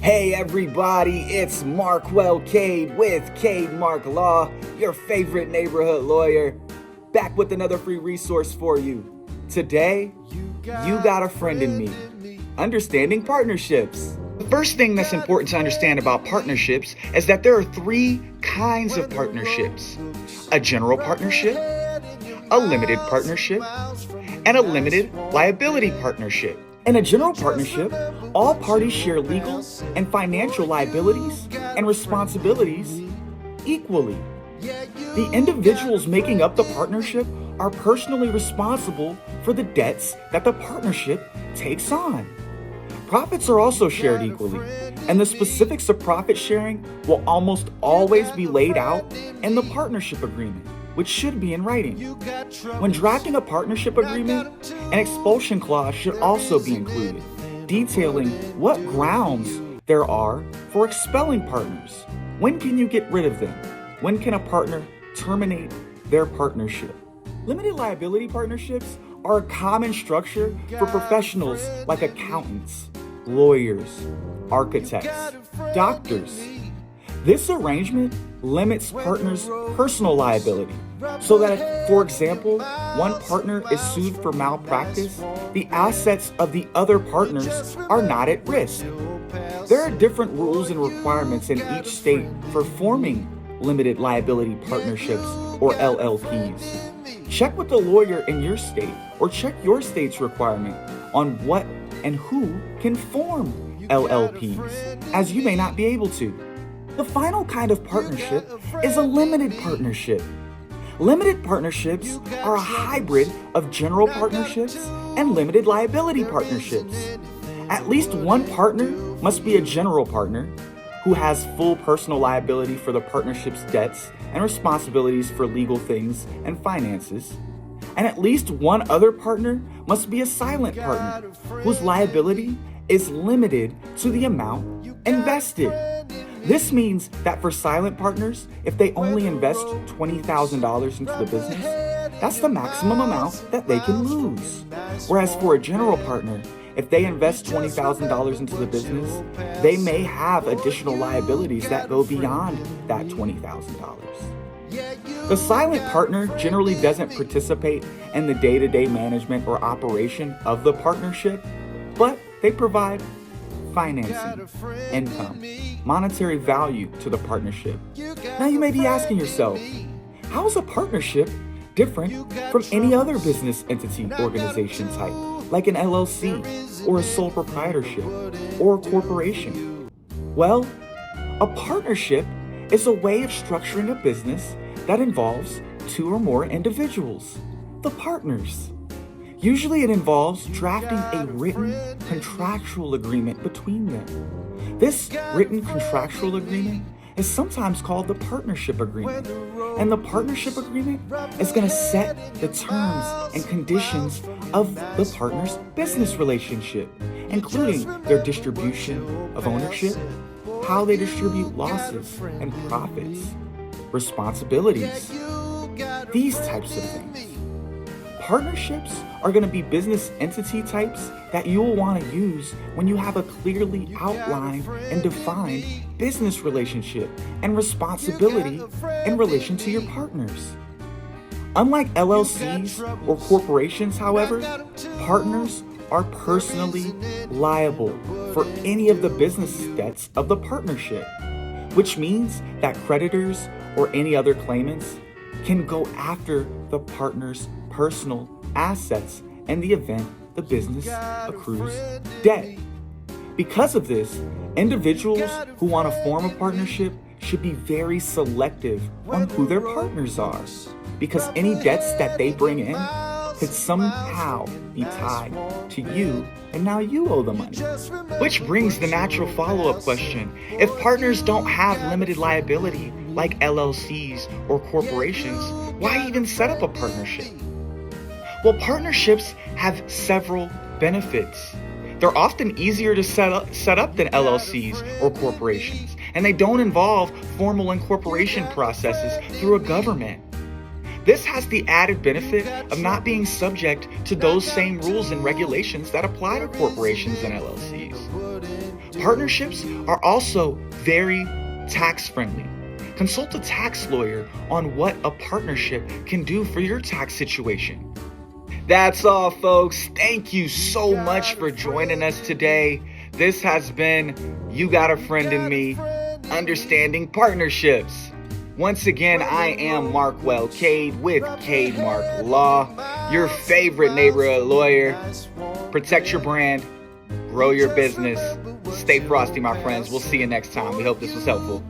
Hey everybody, it's Markwell Cade with Cade Mark Law, your favorite neighborhood lawyer, back with another free resource for you. Today, you got a friend in me. Understanding partnerships. The first thing that's important to understand about partnerships is that there are three kinds of partnerships: a general partnership, a limited partnership, and a limited liability partnership. In a general partnership, all parties share legal and financial liabilities and responsibilities equally. The individuals making up the partnership are personally responsible for the debts that the partnership takes on. Profits are also shared equally, and the specifics of profit sharing will almost always be laid out in the partnership agreement, which should be in writing. When drafting a partnership agreement, an expulsion clause should also be included, detailing what grounds there are for expelling partners. When can you get rid of them? When can a partner terminate their partnership? Limited liability partnerships are a common structure for professionals like accountants, lawyers, architects, doctors. This arrangement limits partners' personal liability, so that if, for example, one partner is sued for malpractice, the assets of the other partners are not at risk. There are different rules and requirements in each state for forming limited liability partnerships or LLPs. Check with the lawyer in your state or check your state's requirement on what and who can form LLPs, as you may not be able to. The final kind of partnership is a limited partnership. Limited partnerships are a hybrid of general partnerships and limited liability partnerships. At least one partner must be a general partner who has full personal liability for the partnership's debts and responsibilities for legal things and finances. And at least one other partner must be a silent partner whose liability is limited to the amount invested. This means that for silent partners, if they only invest $20,000 into the business, that's the maximum amount that they can lose. Whereas for a general partner, if they invest $20,000 into the business, they may have additional liabilities that go beyond that $20,000. The silent partner generally doesn't participate in the day-to-day management or operation of the partnership, but they provide financing, income, monetary value to the partnership. Now you may be asking yourself, how is a partnership different from any other business entity organization type, like an LLC or a sole proprietorship or a corporation? Well, a partnership is a way of structuring a business that involves two or more individuals, the partners. Usually it involves drafting a written contractual agreement between them. This written contractual agreement is sometimes called the partnership agreement. And the partnership agreement is going to set the terms and conditions of the partner's business relationship, including their distribution of ownership, how they distribute losses and profits, responsibilities, these types of things. Partnerships are going to be business entity types that you'll want to use when you have a clearly outlined and defined business relationship and responsibility in relation to your partners. Unlike LLCs or corporations, however, partners are personally liable for any of the business debts of the partnership, which means that creditors or any other claimants can go after the partner's personal assets in the event the business accrues debt. Because of this, individuals who want to form a partnership should be very selective on who their partners are, because any debts that they bring in could somehow be tied to you, and now you owe the money. Which brings the natural follow-up question: if partners don't have limited liability like LLCs or corporations, why even set up a partnership? Well, partnerships have several benefits. They're often easier to set up than LLCs or corporations, and they don't involve formal incorporation processes through a government. This has the added benefit of not being subject to those same rules and regulations that apply to corporations and LLCs. Partnerships are also very tax friendly. Consult a tax lawyer on what a partnership can do for your tax situation. That's all, folks. Thank you so much for joining us today. This has been You Got a Friend in Me, Understanding Partnerships. Once again, I am Markwell Cade with Cade Mark Law, your favorite neighborhood lawyer. Protect your brand, grow your business. Stay frosty, my friends. We'll see you next time. We hope this was helpful.